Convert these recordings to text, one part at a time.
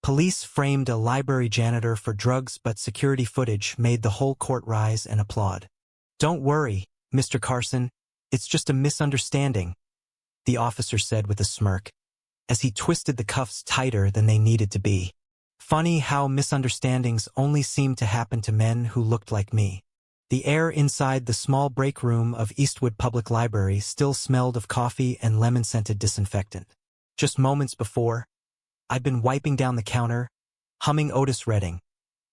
Police framed a library janitor for drugs, but security footage made the whole court rise and applaud. "Don't worry, Mr. Carson. It's just a misunderstanding," the officer said with a smirk, as he twisted the cuffs tighter than they needed to be. Funny how misunderstandings only seemed to happen to men who looked like me. The air inside the small break room of Eastwood Public Library still smelled of coffee and lemon-scented disinfectant. Just moments before, I'd been wiping down the counter, humming Otis Redding,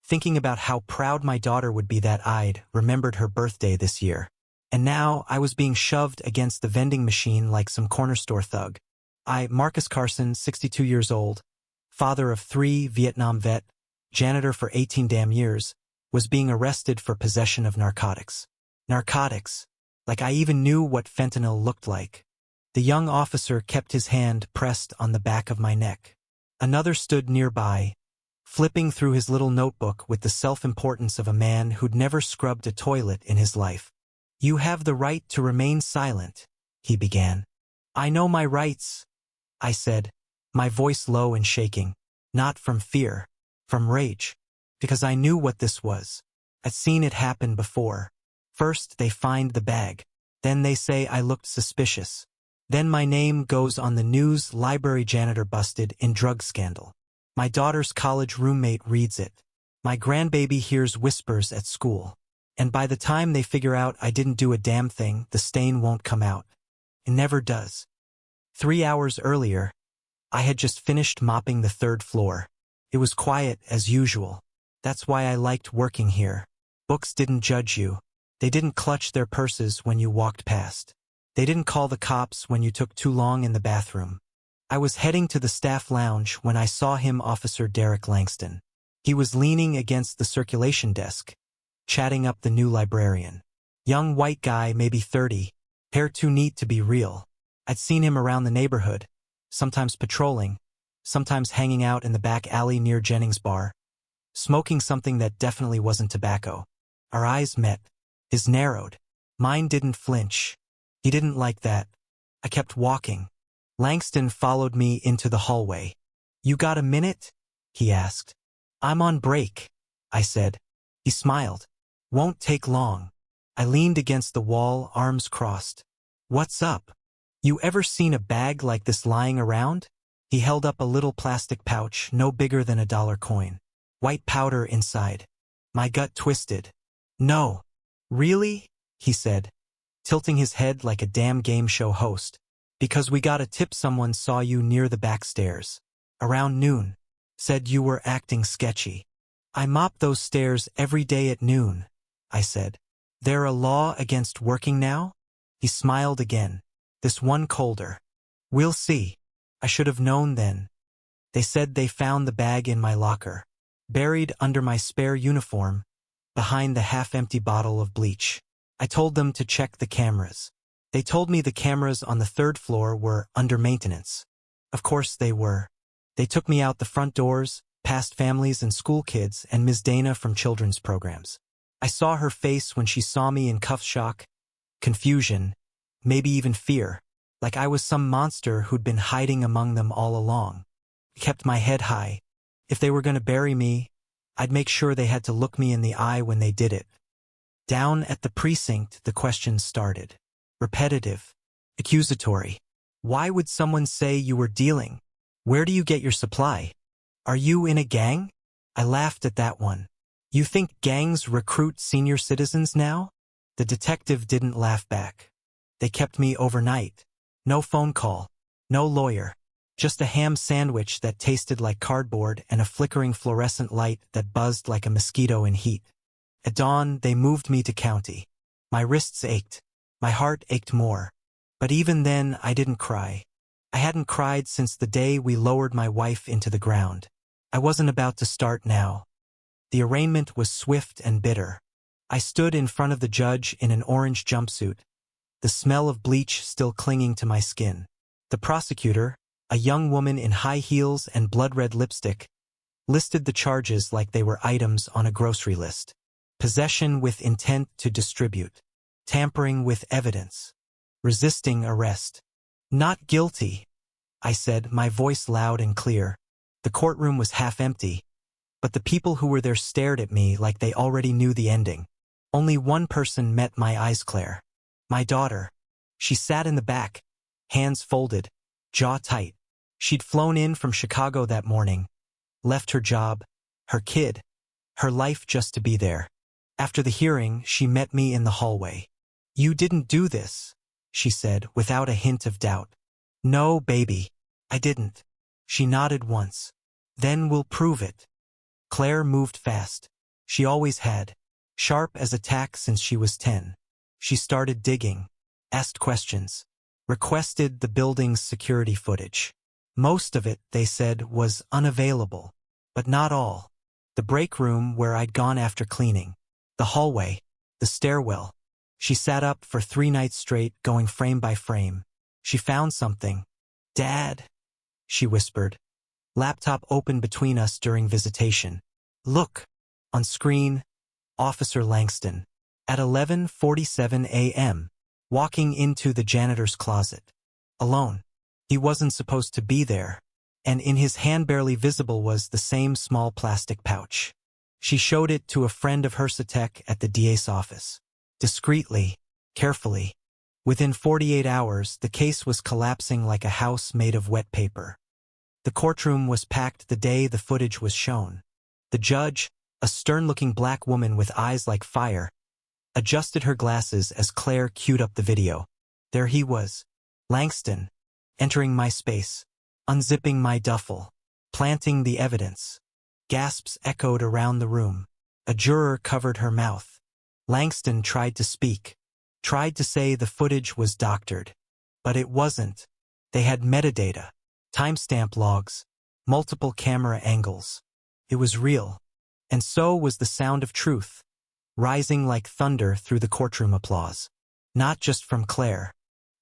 thinking about how proud my daughter would be that I'd remembered her birthday this year. And now I was being shoved against the vending machine like some corner store thug. Marcus Carson, 62 years old, father of 3, Vietnam vet, janitor for 18 damn years, was being arrested for possession of narcotics. Narcotics. Like I even knew what fentanyl looked like. The young officer kept his hand pressed on the back of my neck. Another stood nearby, flipping through his little notebook with the self-importance of a man who'd never scrubbed a toilet in his life. "You have the right to remain silent," he began. "I know my rights," I said, my voice low and shaking, not from fear, from rage, because I knew what this was. I'd seen it happen before. First they find the bag. Then they say I looked suspicious. Then my name goes on the news, library janitor busted in drug scandal. My daughter's college roommate reads it. My grandbaby hears whispers at school. And by the time they figure out I didn't do a damn thing, the stain won't come out. It never does. 3 hours earlier, I had just finished mopping the 3rd floor. It was quiet as usual. That's why I liked working here. Books didn't judge you. They didn't clutch their purses when you walked past. They didn't call the cops when you took too long in the bathroom. I was heading to the staff lounge when I saw him, Officer Derek Langston. He was leaning against the circulation desk, chatting up the new librarian. Young white guy, maybe 30, hair too neat to be real. I'd seen him around the neighborhood, sometimes patrolling, sometimes hanging out in the back alley near Jennings' bar, smoking something that definitely wasn't tobacco. Our eyes met. His narrowed. Mine didn't flinch. He didn't like that. I kept walking. Langston followed me into the hallway. "You got a minute?" he asked. "I'm on break," I said. He smiled. "Won't take long." I leaned against the wall, arms crossed. "What's up? You ever seen a bag like this lying around?" He held up a little plastic pouch, no bigger than a dollar coin. White powder inside. My gut twisted. "No." "Really?" he said, tilting his head like a damn game show host. "Because we got a tip someone saw you near the back stairs. Around noon. Said you were acting sketchy." "I mop those stairs every day at noon," I said. "There a law against working now?" He smiled again. This one colder. "We'll see. I should have known then." They said they found the bag in my locker, buried under my spare uniform, behind the half-empty bottle of bleach. I told them to check the cameras. They told me the cameras on the 3rd floor were under maintenance. Of course they were. They took me out the front doors, past families and school kids and Ms. Dana from children's programs. I saw her face when she saw me in cuff shock, confusion, maybe even fear, like I was some monster who'd been hiding among them all along. I kept my head high. If they were going to bury me, I'd make sure they had to look me in the eye when they did it. Down at the precinct, the questions started. Repetitive. Accusatory. "Why would someone say you were dealing? Where do you get your supply? Are you in a gang?" I laughed at that one. "You think gangs recruit senior citizens now?" The detective didn't laugh back. "They kept me overnight. No phone call. No lawyer. Just a ham sandwich that tasted like cardboard and a flickering fluorescent light that buzzed like a mosquito in heat. At dawn, they moved me to county. My wrists ached. My heart ached more. But even then, I didn't cry. I hadn't cried since the day we lowered my wife into the ground. I wasn't about to start now. The arraignment was swift and bitter. I stood in front of the judge in an orange jumpsuit, the smell of bleach still clinging to my skin. The prosecutor, a young woman in high heels and blood-red lipstick, listed the charges like they were items on a grocery list. Possession with intent to distribute. Tampering with evidence. Resisting arrest. "Not guilty," I said, my voice loud and clear. The courtroom was half empty, but the people who were there stared at me like they already knew the ending. Only one person met my eyes, Claire. My daughter. She sat in the back, hands folded, jaw tight. She'd flown in from Chicago that morning, left her job, her kid, her life just to be there. After the hearing, she met me in the hallway. "You didn't do this," she said, without a hint of doubt. "No, baby, I didn't." She nodded once. "Then we'll prove it." Claire moved fast. She always had. Sharp as a tack since she was 10. She started digging, asked questions, requested the building's security footage. Most of it, they said, was unavailable. But not all. The break room where I'd gone after cleaning. The hallway. The stairwell. She sat up for 3 nights straight, going frame by frame. She found something. "Dad," she whispered. Laptop open between us during visitation. "Look." On screen, Officer Langston. At 11:47 a.m., walking into the janitor's closet. Alone. He wasn't supposed to be there, and in his hand barely visible was the same small plastic pouch. She showed it to a friend of hers at the DA's office. Discreetly, carefully. Within 48 hours, the case was collapsing like a house made of wet paper. The courtroom was packed the day the footage was shown. The judge, a stern-looking black woman with eyes like fire, adjusted her glasses as Claire queued up the video. There he was, Langston, entering my space, unzipping my duffel, planting the evidence. Gasps echoed around the room. A juror covered her mouth. Langston tried to speak, tried to say the footage was doctored. But it wasn't. They had metadata, timestamp logs, multiple camera angles. It was real. And so was the sound of truth, rising like thunder through the courtroom applause. Not just from Claire.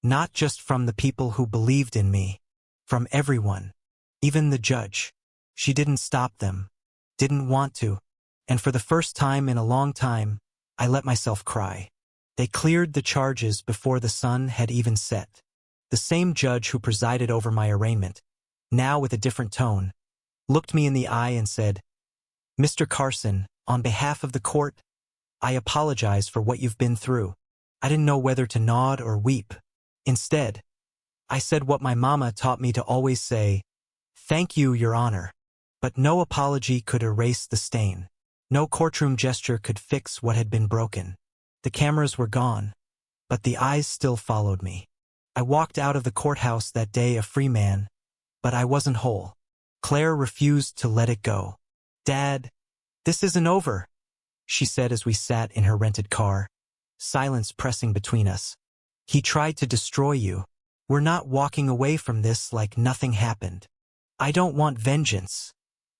Not just from the people who believed in me. From everyone. Even the judge. She didn't stop them. Didn't want to. And for the first time in a long time, I let myself cry. They cleared the charges before the sun had even set. The same judge who presided over my arraignment, now with a different tone, looked me in the eye and said, "Mr. Carson, on behalf of the court, I apologize for what you've been through." I didn't know whether to nod or weep. Instead, I said what my mama taught me to always say, "Thank you, Your Honor." But no apology could erase the stain. No courtroom gesture could fix what had been broken. The cameras were gone, but the eyes still followed me. I walked out of the courthouse that day a free man, but I wasn't whole. Claire refused to let it go. "Dad, this isn't over," she said as we sat in her rented car, silence pressing between us. "He tried to destroy you. We're not walking away from this like nothing happened." "I don't want vengeance,"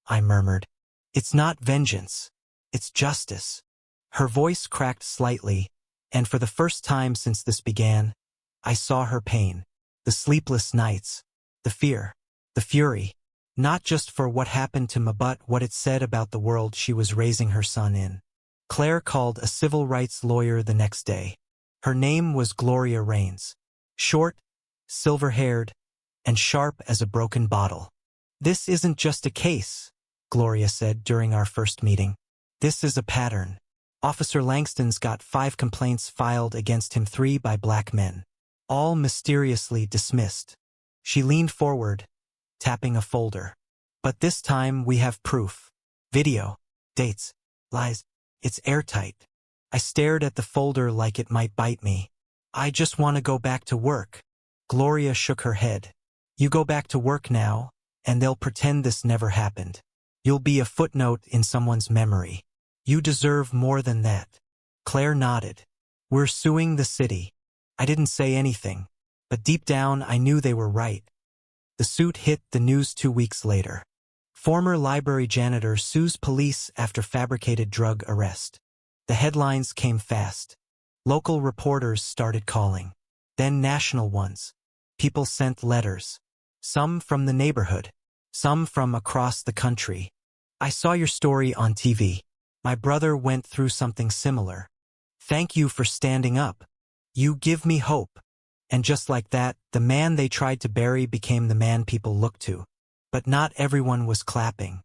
I murmured. "It's not vengeance. It's justice." Her voice cracked slightly, and for the first time since this began, I saw her pain. The sleepless nights. The fear. The fury. Not just for what happened to me, but what it said about the world she was raising her son in. Claire called a civil rights lawyer the next day. Her name was Gloria Rains. Short, silver-haired, and sharp as a broken bottle. "This isn't just a case," Gloria said during our first meeting. "This is a pattern. Officer Langston's got 5 complaints filed against him, 3 by black men. All mysteriously dismissed." She leaned forward, tapping a folder. "But this time we have proof. Video, dates, lies. It's airtight." I stared at the folder like it might bite me. "I just want to go back to work." Gloria shook her head. "You go back to work now, and they'll pretend this never happened. You'll be a footnote in someone's memory. You deserve more than that." Claire nodded. "We're suing the city." I didn't say anything, but deep down I knew they were right. The suit hit the news 2 weeks later. Former library janitor sues police after fabricated drug arrest. The headlines came fast. Local reporters started calling. Then national ones. People sent letters. Some from the neighborhood. Some from across the country. "I saw your story on TV. My brother went through something similar. Thank you for standing up. You give me hope." And just like that, the man they tried to bury became the man people looked to. But not everyone was clapping.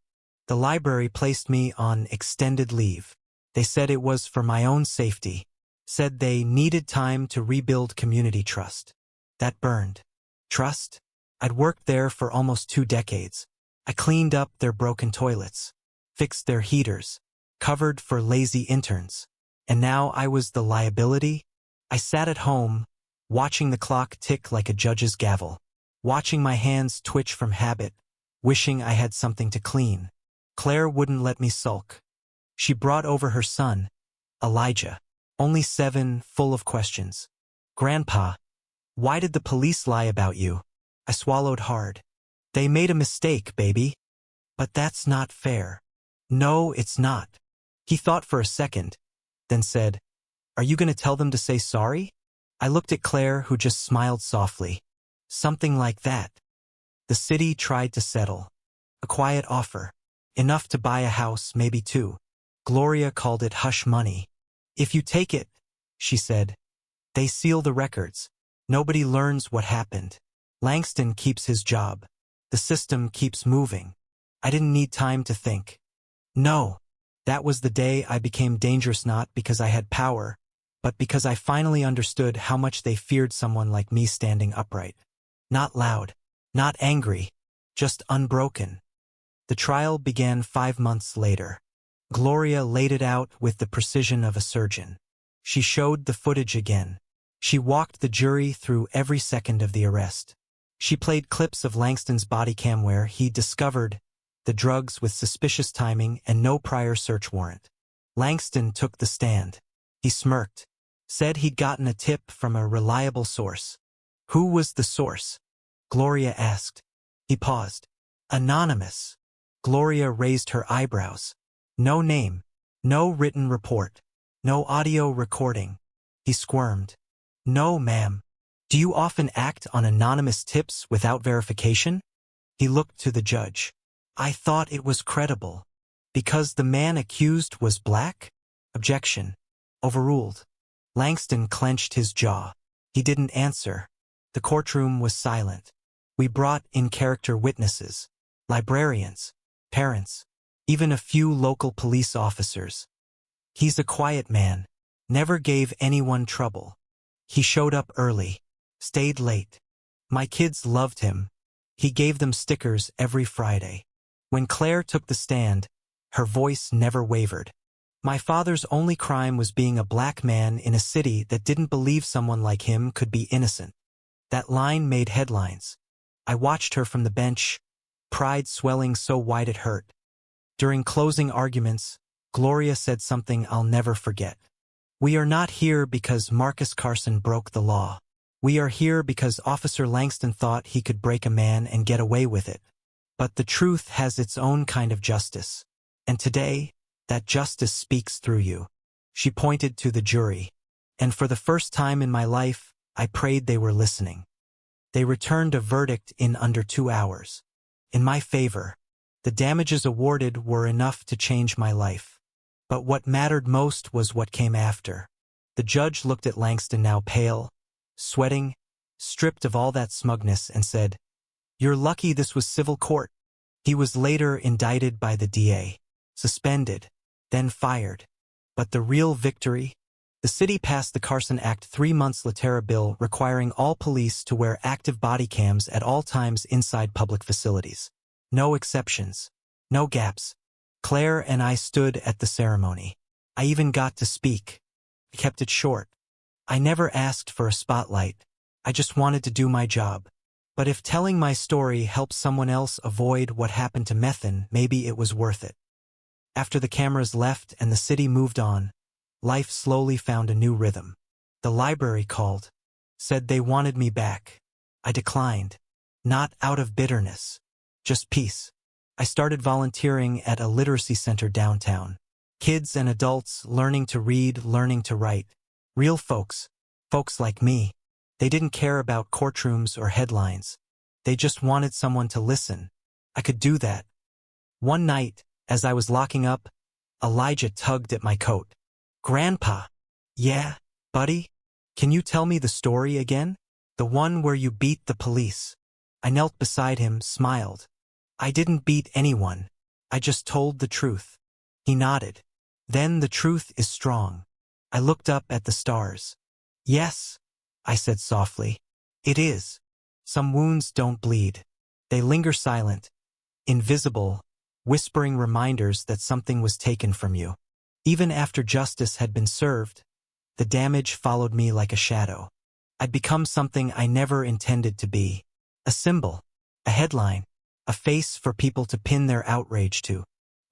The library placed me on extended leave. They said it was for my own safety. Said they needed time to rebuild community trust. That burned. Trust? I'd worked there for almost 2 decades. I cleaned up their broken toilets, fixed their heaters, covered for lazy interns. And now I was the liability? I sat at home, watching the clock tick like a judge's gavel, watching my hands twitch from habit, wishing I had something to clean. Claire wouldn't let me sulk. She brought over her son, Elijah, only 7, full of questions. "Grandpa, why did the police lie about you?" I swallowed hard. "They made a mistake, baby." "But that's not fair." "No, it's not." He thought for a second, then said, "Are you going to tell them to say sorry?" I looked at Claire, who just smiled softly. "Something like that." The city tried to settle. A quiet offer. Enough to buy a house, maybe 2. Gloria called it hush money. "If you take it," she said, "they seal the records. Nobody learns what happened. Langston keeps his job. The system keeps moving." I didn't need time to think. No. That was the day I became dangerous, not because I had power, but because I finally understood how much they feared someone like me standing upright. Not loud, not angry, just unbroken. The trial began 5 months later. Gloria laid it out with the precision of a surgeon. She showed the footage again. She walked the jury through every second of the arrest. She played clips of Langston's body cam where he discovered the drugs with suspicious timing and no prior search warrant. Langston took the stand. He smirked, said he'd gotten a tip from a reliable source. "Who was the source?" Gloria asked. He paused. "Anonymous." Gloria raised her eyebrows. "No name, no written report, no audio recording." He squirmed. "No, ma'am. Do you often act on anonymous tips without verification?" He looked to the judge. "I thought it was credible. Because the man accused was black?" Objection. Overruled. Langston clenched his jaw. He didn't answer. The courtroom was silent. We brought in character witnesses, librarians, parents, even a few local police officers. "He's a quiet man, never gave anyone trouble. He showed up early, stayed late. My kids loved him. He gave them stickers every Friday." When Claire took the stand, her voice never wavered. "My father's only crime was being a black man in a city that didn't believe someone like him could be innocent." That line made headlines. I watched her from the bench, pride swelling so wide it hurt. During closing arguments, Gloria said something I'll never forget. "We are not here because Marcus Carson broke the law. We are here because Officer Langston thought he could break a man and get away with it. But the truth has its own kind of justice. And today, that justice speaks through you." She pointed to the jury. And for the first time in my life, I prayed they were listening. They returned a verdict in under 2 hours. In my favor. The damages awarded were enough to change my life. But what mattered most was what came after. The judge looked at Langston, now pale, sweating, stripped of all that smugness, and said, "You're lucky this was civil court." He was later indicted by the DA, suspended, then fired. But the real victory? The city passed the Carson Act 3 months later, a bill requiring all police to wear active body cams at all times inside public facilities. No exceptions. No gaps. Claire and I stood at the ceremony. I even got to speak. I kept it short. I never asked for a spotlight. I just wanted to do my job. But if telling my story helps someone else avoid what happened to Methan, maybe it was worth it. After the cameras left and the city moved on, life slowly found a new rhythm. The library called, said they wanted me back. I declined. Not out of bitterness. Just peace. I started volunteering at a literacy center downtown. Kids and adults learning to read, learning to write. Real folks. Folks like me. They didn't care about courtrooms or headlines. They just wanted someone to listen. I could do that. One night, as I was locking up, Elijah tugged at my coat. "Grandpa." "Yeah, buddy? Can you tell me the story again? The one where you beat the police?" I knelt beside him, smiled. I didn't beat anyone. I just told the truth. He nodded. Then the truth is strong. I looked up at the stars. Yes, I said softly. It is. Some wounds don't bleed. They linger silent, invisible, whispering reminders that something was taken from you. Even after justice had been served, the damage followed me like a shadow. I'd become something I never intended to be. A symbol, a headline, a face for people to pin their outrage to.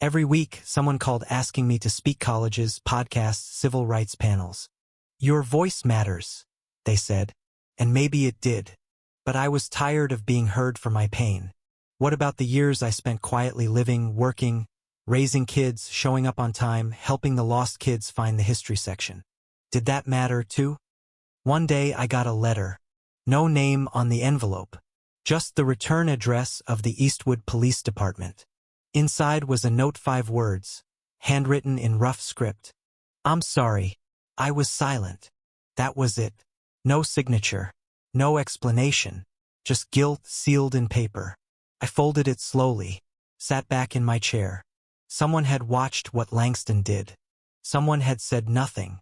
Every week, someone called asking me to speak colleges, podcasts, civil rights panels. Your voice matters, they said, and maybe it did. But I was tired of being heard for my pain. What about the years I spent quietly living, working, raising kids, showing up on time, helping the lost kids find the history section? Did that matter too? One day I got a letter. No name on the envelope. Just the return address of the Eastwood Police Department. Inside was a note, 5 words, handwritten in rough script. I'm sorry. I was silent. That was it. No signature. No explanation. Just guilt sealed in paper. I folded it slowly, sat back in my chair. Someone had watched what Langston did. Someone had said nothing.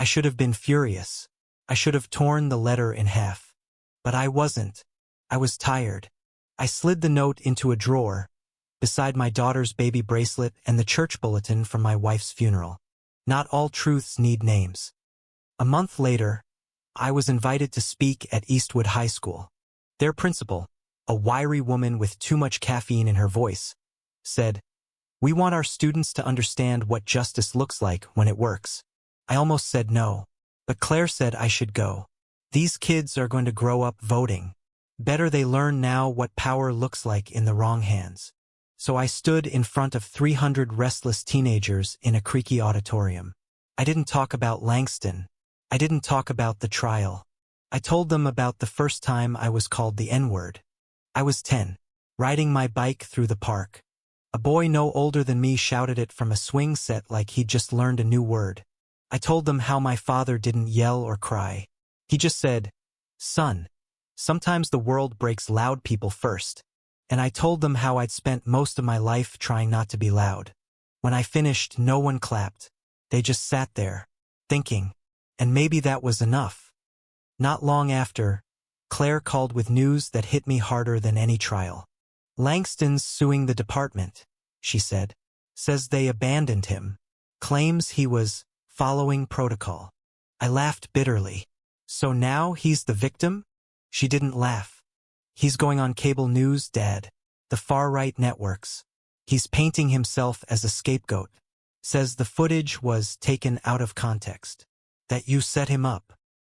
I should have been furious. I should have torn the letter in half. But I wasn't. I was tired. I slid the note into a drawer, beside my daughter's baby bracelet and the church bulletin from my wife's funeral. Not all truths need names. A month later, I was invited to speak at Eastwood High School. Their principal, a wiry woman with too much caffeine in her voice, said, "We want our students to understand what justice looks like when it works." I almost said no, but Claire said I should go. These kids are going to grow up voting. Better they learn now what power looks like in the wrong hands. So I stood in front of 300 restless teenagers in a creaky auditorium. I didn't talk about Langston. I didn't talk about the trial. I told them about the first time I was called the N-word. I was 10, riding my bike through the park. A boy no older than me shouted it from a swing set like he'd just learned a new word. I told them how my father didn't yell or cry. He just said, "Son, sometimes the world breaks loud people first." And I told them how I'd spent most of my life trying not to be loud. When I finished, no one clapped. They just sat there, thinking, and maybe that was enough. Not long after, Claire called with news that hit me harder than any trial. "Langston's suing the department," she said. "Says they abandoned him. Claims he was following protocol." I laughed bitterly. "So now he's the victim?" She didn't laugh. "He's going on cable news, Dad. The far-right networks. He's painting himself as a scapegoat. Says the footage was taken out of context. That you set him up."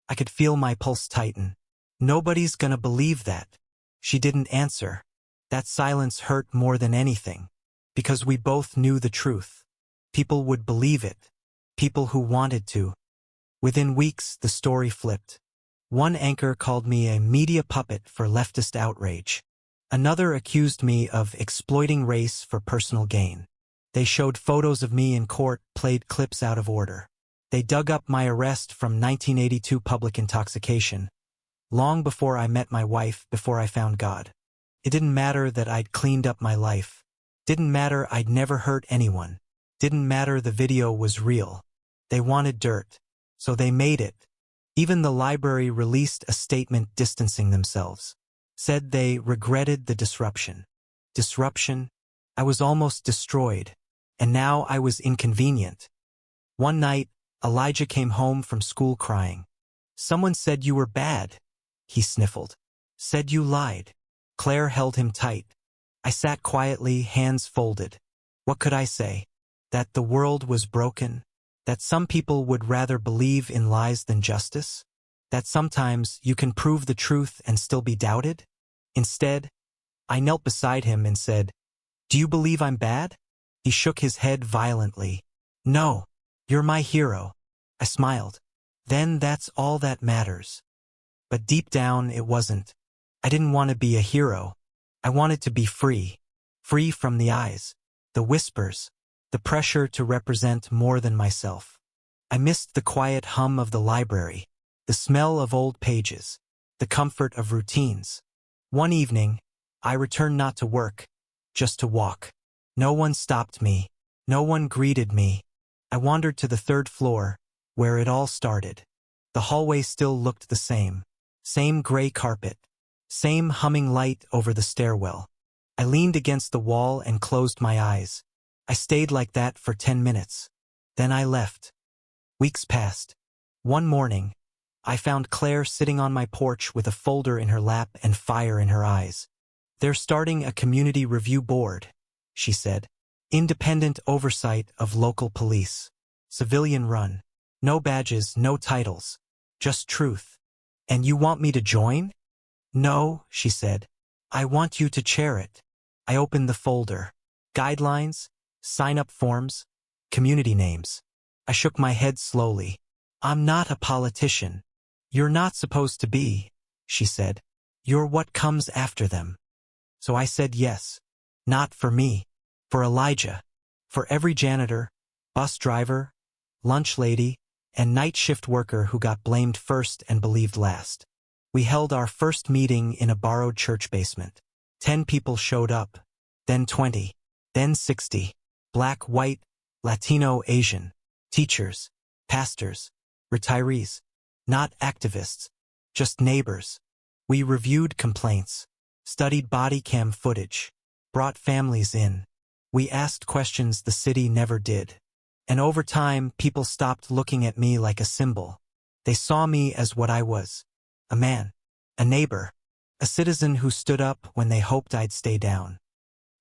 I could feel my pulse tighten. Nobody's gonna believe that. She didn't answer. That silence hurt more than anything. Because we both knew the truth. People would believe it. People who wanted to. Within weeks, the story flipped. One anchor called me a media puppet for leftist outrage. Another accused me of exploiting race for personal gain. They showed photos of me in court, played clips out of order. They dug up my arrest from 1982 public intoxication, long before I met my wife, before I found God. It didn't matter that I'd cleaned up my life. Didn't matter I'd never hurt anyone. Didn't matter the video was real. They wanted dirt. So they made it. Even the library released a statement distancing themselves. Said they regretted the disruption. Disruption? I was almost destroyed. And now I was inconvenient. One night, Elijah came home from school crying. "Someone said you were bad," he sniffled. "Said you lied." Claire held him tight. I sat quietly, hands folded. What could I say? That the world was broken? That some people would rather believe in lies than justice? That sometimes you can prove the truth and still be doubted? Instead, I knelt beside him and said, "Do you believe I'm bad?" He shook his head violently. "No, you're my hero." I smiled. Then that's all that matters. But deep down, it wasn't. I didn't want to be a hero. I wanted to be free. Free from the eyes, the whispers, the pressure to represent more than myself. I missed the quiet hum of the library, the smell of old pages, the comfort of routines. One evening, I returned not to work, just to walk. No one stopped me. No one greeted me. I wandered to the third floor, where it all started. The hallway still looked the same. Same gray carpet. Same humming light over the stairwell. I leaned against the wall and closed my eyes. I stayed like that for 10 minutes. Then I left. Weeks passed. One morning, I found Claire sitting on my porch with a folder in her lap and fire in her eyes. "They're starting a community review board," she said. "Independent oversight of local police. Civilian run. No badges, no titles. Just truth. And you want me to join?" "No," she said. "I want you to chair it." I opened the folder. Guidelines, sign-up forms, community names. I shook my head slowly. "I'm not a politician." "You're not supposed to be," she said. "You're what comes after them." So I said yes. Not for me. For Elijah. For every janitor, bus driver, lunch lady, and night shift worker who got blamed first and believed last. We held our first meeting in a borrowed church basement. 10 people showed up. Then 20. Then 60. Black, white, Latino, Asian. Teachers. Pastors. Retirees. Not activists. Just neighbors. We reviewed complaints. Studied body cam footage. Brought families in. We asked questions the city never did. And over time, people stopped looking at me like a symbol. They saw me as what I was. A man. A neighbor. A citizen who stood up when they hoped I'd stay down.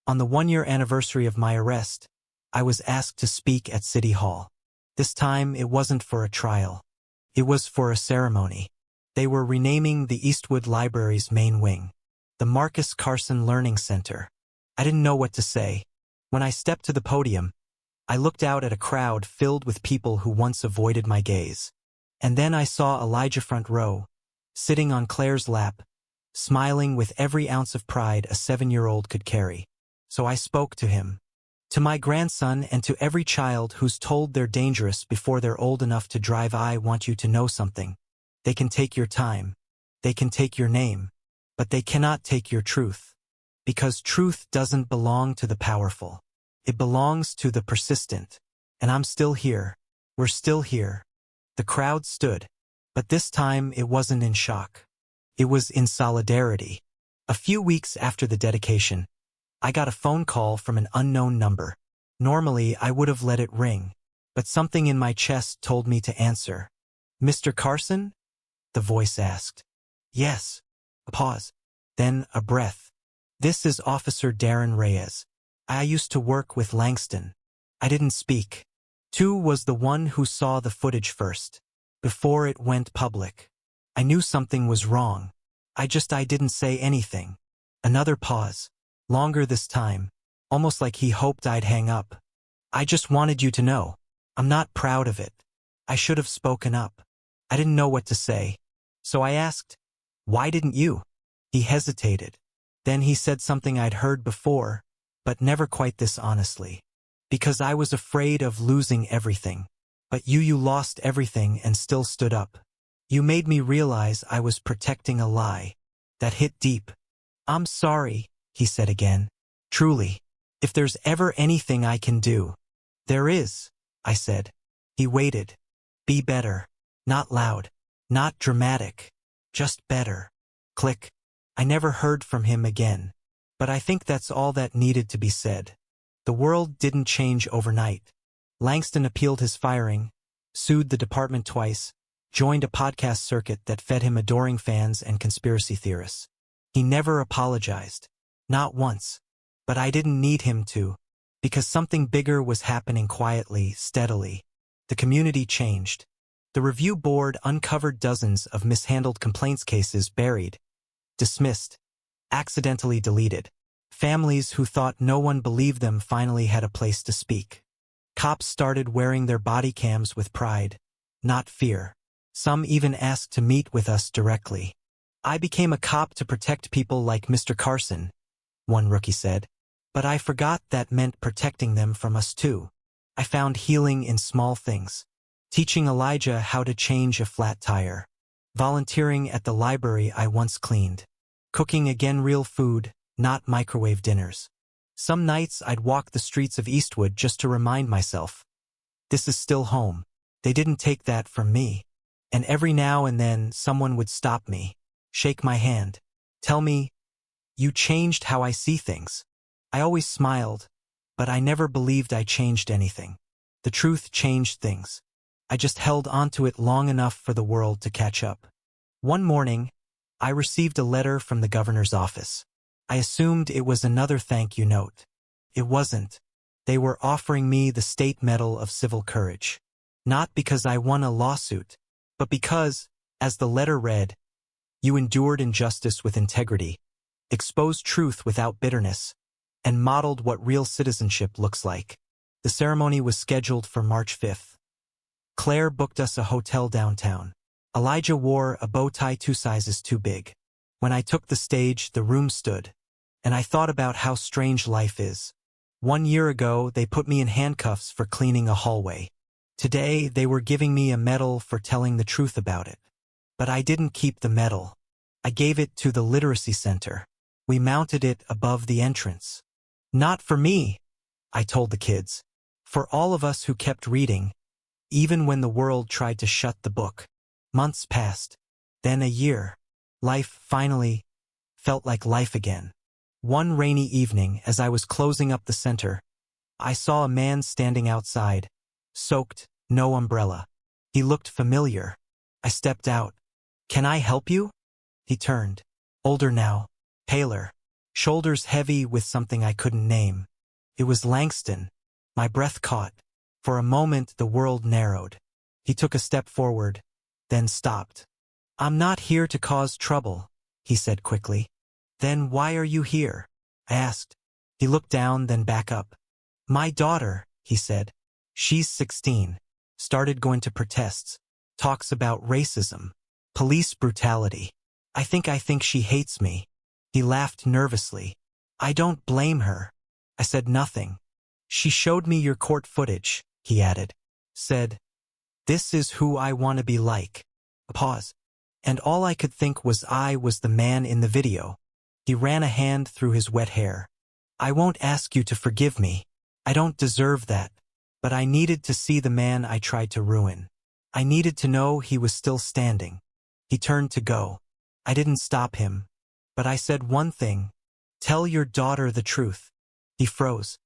On the 1-year anniversary of my arrest, I was asked to speak at City Hall. This time, it wasn't for a trial. It was for a ceremony. They were renaming the Eastwood Library's main wing. The Marcus Carson Learning Center. I didn't know what to say. When I stepped to the podium, I looked out at a crowd filled with people who once avoided my gaze. And then I saw Elijah front row, sitting on Claire's lap, smiling with every ounce of pride a 7-year-old could carry. So I spoke to him. To my grandson and to every child who's told they're dangerous before they're old enough to drive, I want you to know something. They can take your time. They can take your name. But they cannot take your truth. Because truth doesn't belong to the powerful. It belongs to the persistent. And I'm still here. We're still here. The crowd stood. But this time it wasn't in shock. It was in solidarity. A few weeks after the dedication, I got a phone call from an unknown number. Normally, I would have let it ring. But something in my chest told me to answer. "Mr. Carson?" the voice asked. "Yes." A pause. Then a breath. "This is Officer Darren Reyes. I used to work with Langston." I didn't speak. 2 was the one who saw the footage first. Before it went public. I knew something was wrong. I didn't say anything. Another pause. Longer this time. Almost like he hoped I'd hang up. "I just wanted you to know. I'm not proud of it. I should have spoken up." I didn't know what to say. So I asked, "Why didn't you?" He hesitated. Then he said something I'd heard before, but never quite this honestly. "Because I was afraid of losing everything. But you lost everything and still stood up. You made me realize I was protecting a lie." That hit deep. "I'm sorry," he said again. "Truly. If there's ever anything I can do." "There is," I said. He waited. "Be better. Not loud. Not dramatic. Just better." Click. I never heard from him again. But I think that's all that needed to be said. The world didn't change overnight. Langston appealed his firing, sued the department twice, joined a podcast circuit that fed him adoring fans and conspiracy theorists. He never apologized. Not once. But I didn't need him to. Because something bigger was happening quietly, steadily. The community changed. The review board uncovered dozens of mishandled complaints cases buried, dismissed, accidentally deleted. Families who thought no one believed them finally had a place to speak. Cops started wearing their body cams with pride, not fear. Some even asked to meet with us directly. "I became a cop to protect people like Mr. Carson," one rookie said. "But I forgot that meant protecting them from us too." I found healing in small things. Teaching Elijah how to change a flat tire. Volunteering at the library I once cleaned. Cooking again real food, not microwave dinners. Some nights I'd walk the streets of Eastwood just to remind myself, this is still home. They didn't take that from me. And every now and then someone would stop me, shake my hand, tell me, you changed how I see things. I always smiled, but I never believed I changed anything. The truth changed things. I just held onto it long enough for the world to catch up. One morning, I received a letter from the governor's office. I assumed it was another thank you note. It wasn't. They were offering me the State Medal of Civil Courage. Not because I won a lawsuit, but because, as the letter read, you endured injustice with integrity, exposed truth without bitterness, and modeled what real citizenship looks like. The ceremony was scheduled for March 5th. Claire booked us a hotel downtown. Elijah wore a bow tie 2 sizes too big. When I took the stage, the room stood, and I thought about how strange life is. 1 year ago, they put me in handcuffs for cleaning a hallway. Today, they were giving me a medal for telling the truth about it. But I didn't keep the medal. I gave it to the Literacy Center. We mounted it above the entrance. Not for me, I told the kids. For all of us who kept reading, even when the world tried to shut the book. Months passed, then a year. Life, finally, felt like life again. One rainy evening, as I was closing up the center, I saw a man standing outside, soaked, no umbrella. He looked familiar. I stepped out. Can I help you? He turned. Older now, paler, shoulders heavy with something I couldn't name. It was Langston. My breath caught. For a moment the world narrowed. He took a step forward, then stopped. I'm not here to cause trouble, he said quickly. Then why are you here? I asked. He looked down, then back up. My daughter, he said. She's 16. Started going to protests. Talks about racism. Police brutality. I think she hates me. He laughed nervously. I don't blame her. I said nothing. She showed me your court footage, he added. Said, this is who I want to be like. A pause. And all I could think was I was the man in the video. He ran a hand through his wet hair. I won't ask you to forgive me. I don't deserve that. But I needed to see the man I tried to ruin. I needed to know he was still standing. He turned to go. I didn't stop him. But I said one thing. Tell your daughter the truth. He froze.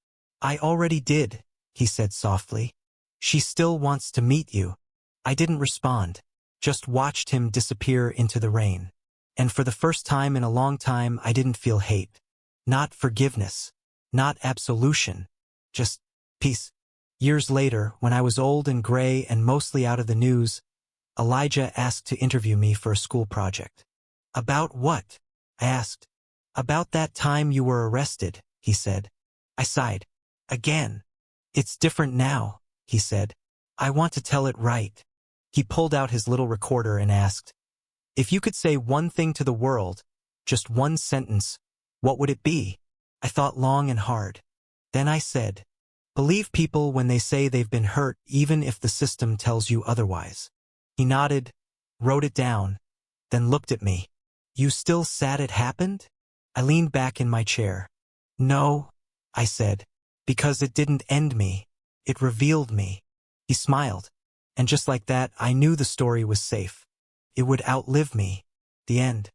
I already did, he said softly. She still wants to meet you. I didn't respond. Just watched him disappear into the rain. And for the first time in a long time, I didn't feel hate. Not forgiveness. Not absolution. Just peace. Years later, when I was old and gray and mostly out of the news, Elijah asked to interview me for a school project. About what? I asked. About that time you were arrested, he said. I sighed. Again. It's different now, he said. I want to tell it right. He pulled out his little recorder and asked, if you could say one thing to the world, just one sentence, what would it be? I thought long and hard. Then I said, believe people when they say they've been hurt even if the system tells you otherwise. He nodded, wrote it down, then looked at me. You still sad it happened? I leaned back in my chair. No, I said, because it didn't end me. It revealed me. He smiled. And just like that, I knew the story was safe. It would outlive me. The end.